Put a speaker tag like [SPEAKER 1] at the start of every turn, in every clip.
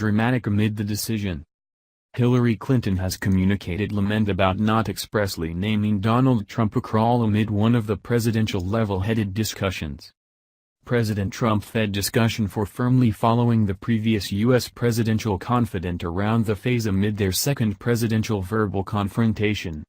[SPEAKER 1] dramatic amid the decision. Hillary Clinton has communicated lament about not expressly naming Donald Trump a crawl amid one of the presidential level-headed discussions. President Trump fed discussion for firmly following the previous U.S. presidential confidant around the phase amid their second presidential verbal confrontation.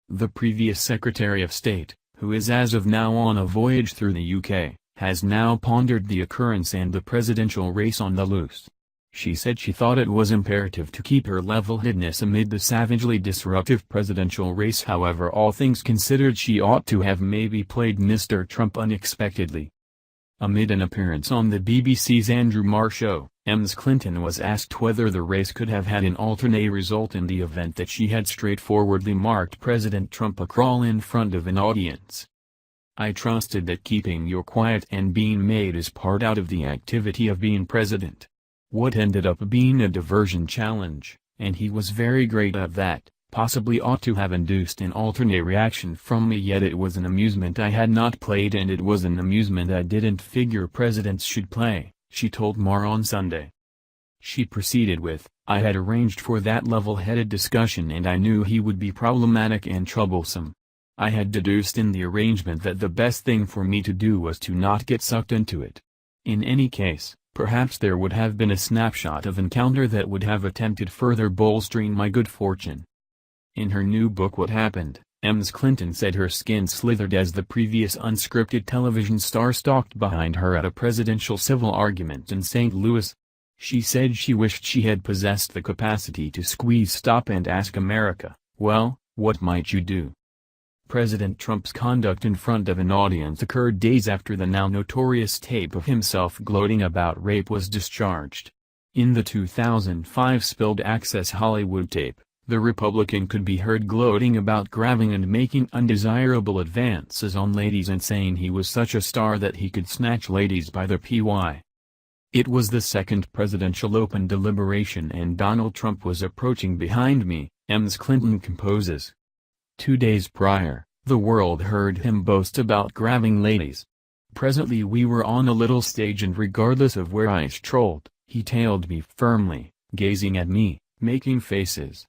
[SPEAKER 1] The previous Secretary of State, who is as of now on a voyage through the UK, has now pondered the occurrence and the presidential race on the loose. She said she thought it was imperative to keep her level-headedness amid the savagely disruptive presidential race. However, all things considered, she ought to have maybe played Mr. Trump unexpectedly. Amid an appearance on the BBC's Andrew Marr show, Ms. Clinton was asked whether the race could have had an alternate result in the event that she had straightforwardly marked President Trump a crawl in front of an audience. "I trusted that keeping your quiet and being made is part out of the activity of being president. What ended up being a diversion challenge, and he was very great at that, possibly ought to have induced an alternate reaction from me, yet it was an amusement I had not played and it was an amusement I didn't figure presidents should play," she told Marr on Sunday. She proceeded with, "I had arranged for that level-headed discussion and I knew he would be problematic and troublesome. I had deduced in the arrangement that the best thing for me to do was to not get sucked into it. In any case, perhaps there would have been a snapshot of encounter that would have attempted further bolstering my good fortune." In her new book What Happened, Ms. Clinton said her skin slithered as the previous unscripted television star stalked behind her at a presidential civil argument in St. Louis. She said she wished she had possessed the capacity to squeeze stop and ask America, "Well, what might you do?" President Trump's conduct in front of an audience occurred days after the now notorious tape of himself gloating about rape was discharged. In the 2005 spilled Access Hollywood tape, the Republican could be heard gloating about grabbing and making undesirable advances on ladies and saying he was such a star that he could snatch ladies by their PY. It was the second presidential open deliberation and Donald Trump was approaching behind me, Ms. Clinton composes. 2 days prior, the world heard him boast about grabbing ladies. Presently we were on a little stage and regardless of where I strolled, he tailed me firmly, gazing at me, making faces.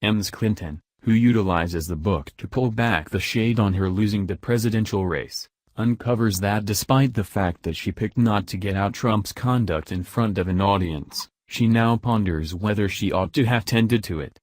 [SPEAKER 1] Ms. Clinton, who utilizes the book to pull back the shade on her losing the presidential race, uncovers that despite the fact that she picked not to get out Trump's conduct in front of an audience, she now ponders whether she ought to have tended to it.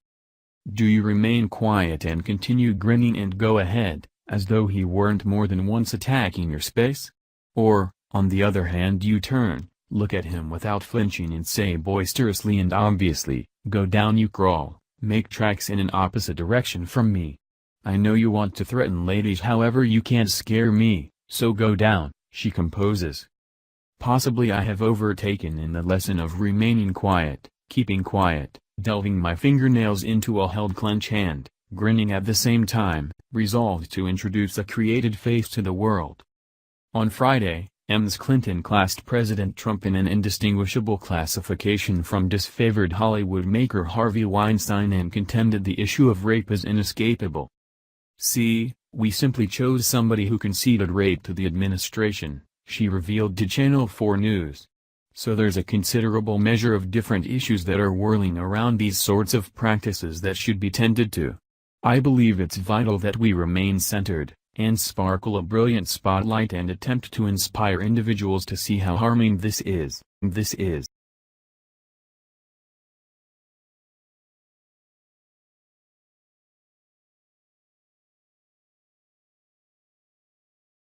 [SPEAKER 1] Do you remain quiet and continue grinning and go ahead, as though he weren't more than once attacking your space? Or, on the other hand, you turn, look at him without flinching and say boisterously and obviously, "Go down you crawl, make tracks in an opposite direction from me. I know you want to threaten ladies, however you can't scare me, so go down," she composes. Possibly I have overtaken in the lesson of remaining quiet, keeping quiet, delving my fingernails into a held clench hand, grinning at the same time, resolved to introduce a created face to the world. On Friday, Ms. Clinton classed President Trump in an indistinguishable classification from disfavored Hollywood maker Harvey Weinstein and contended the issue of rape is inescapable. "See, we simply chose somebody who conceded rape to the administration," she revealed to Channel 4 News. "So there's a considerable measure of different issues that are whirling around these sorts of practices that should be tended to. I believe it's vital that we remain centered, and sparkle a brilliant spotlight and attempt to inspire individuals to see how harming this is.